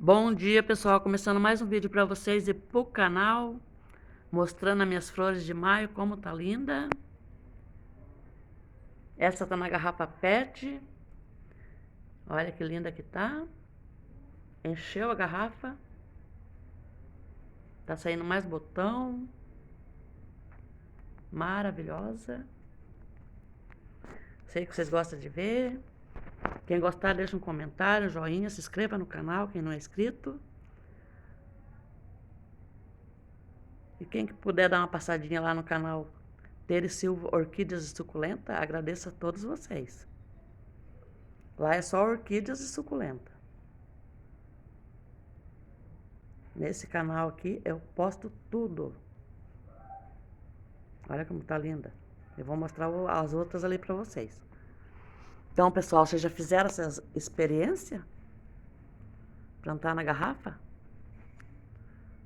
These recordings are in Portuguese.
Bom dia, pessoal, começando mais um vídeo para vocês e pro canal, mostrando as minhas flores de maio, como tá linda. Essa tá na garrafa PET, olha que linda que tá. Encheu a garrafa, tá saindo mais botão, maravilhosa. Sei que vocês gostam de ver. Quem gostar, deixa um comentário, um joinha, se inscreva no canal, quem não é inscrito. E quem puder dar uma passadinha lá no canal Tere Silva Orquídeas e Suculenta, agradeço a todos vocês. Lá é só orquídeas e suculenta. Nesse canal aqui eu posto tudo. Olha como tá linda. Eu vou mostrar as outras ali pra vocês. Então, pessoal, vocês já fizeram essa experiência? Plantar na garrafa?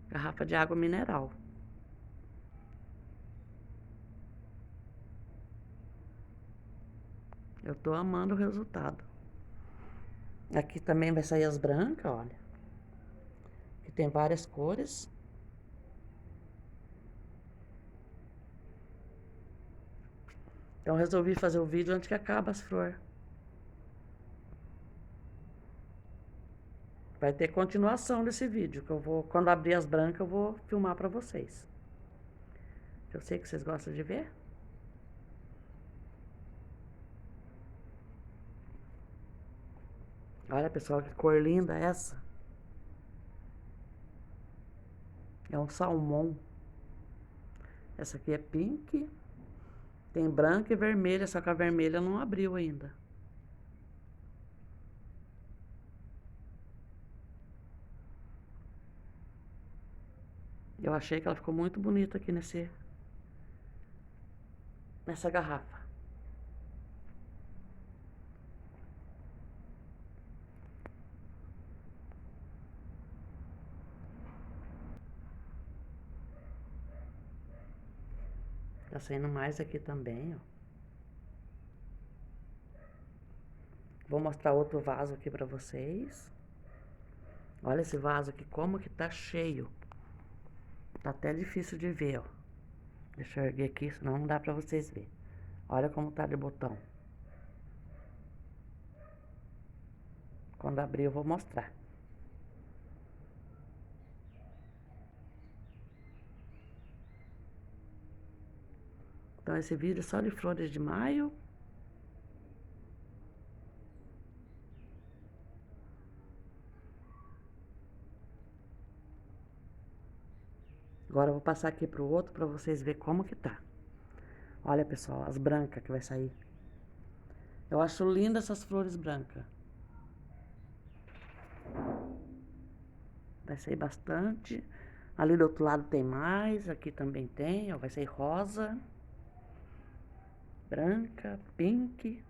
Garrafa de água mineral. Eu tô amando o resultado. Aqui também vai sair as brancas, olha. Que tem várias cores. Então resolvi fazer o vídeo antes que acabe as flores. Vai ter continuação desse vídeo, que eu vou, quando abrir as brancas, eu vou filmar pra vocês. Eu sei que vocês gostam de ver. Olha, pessoal, que cor linda essa. É um salmão. Essa aqui é pink. Tem branca e vermelha, só que a vermelha não abriu ainda. Eu achei que ela ficou muito bonita aqui nessa garrafa. Tá saindo mais aqui também, ó. Vou mostrar outro vaso aqui pra vocês. Olha esse vaso aqui, como que tá cheio. Tá até difícil de ver, ó. Deixa eu erguer aqui, senão não dá pra vocês verem. Olha como tá de botão. Quando abrir eu vou mostrar. Então esse vídeo é só de flores de maio. Agora eu vou passar aqui pro outro pra vocês verem como que tá. Olha, pessoal, as brancas que vai sair. Eu acho linda essas flores brancas. Vai sair bastante. Ali do outro lado tem mais, aqui também tem, ó, vai sair rosa, branca, pink.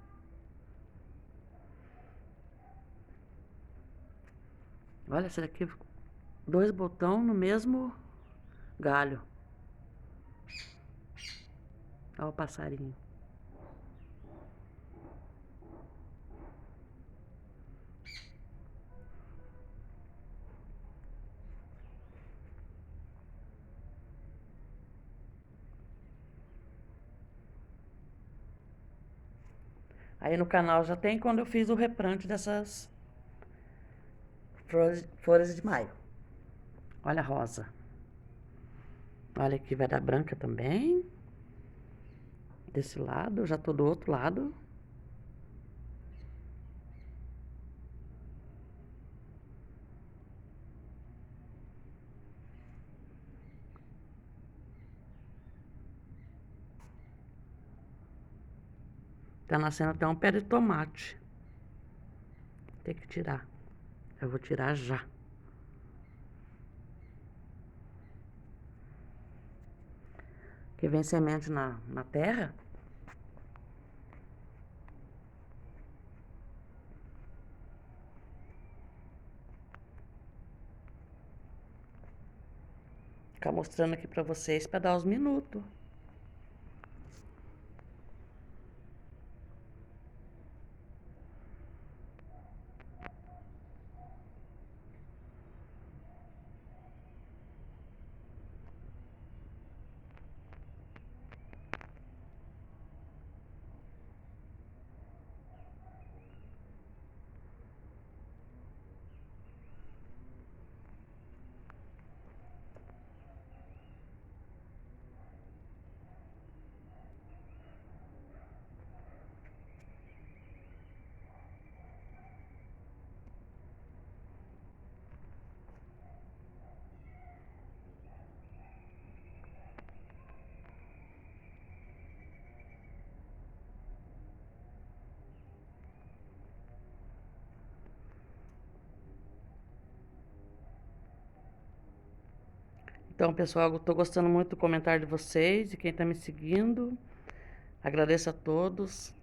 Olha essa daqui, 2 botões no mesmo galho. Olha o passarinho. Aí no canal já tem quando eu fiz o replante dessas flores de maio. Olha a rosa. Olha aqui vai dar branca também. Desse lado, já tô do outro lado. Tá nascendo até um pé de tomate. Tem que tirar. Eu vou tirar já. Que vem semente na terra. Ficar mostrando aqui pra vocês pra dar os minutos. Então, pessoal, eu tô gostando muito do comentário de vocês e quem tá me seguindo. Agradeço a todos.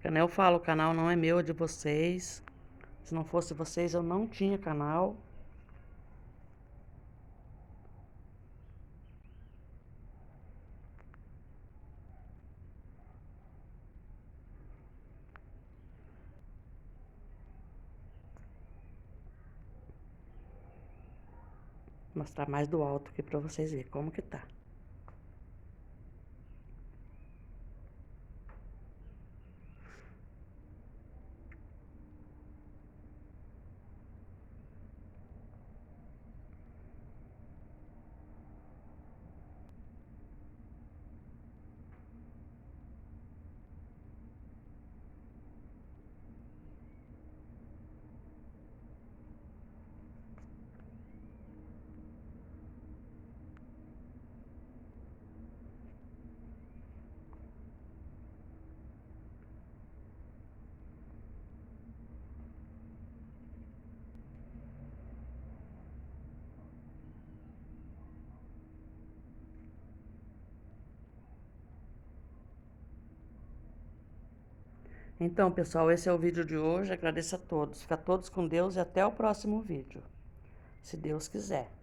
Como eu falo, o canal não é meu, é de vocês. Se não fosse vocês, eu não tinha canal. Vou mostrar mais do alto aqui pra vocês verem como que tá. Então, pessoal, esse é o vídeo de hoje. Agradeço a todos. Fica todos com Deus e até o próximo vídeo, se Deus quiser.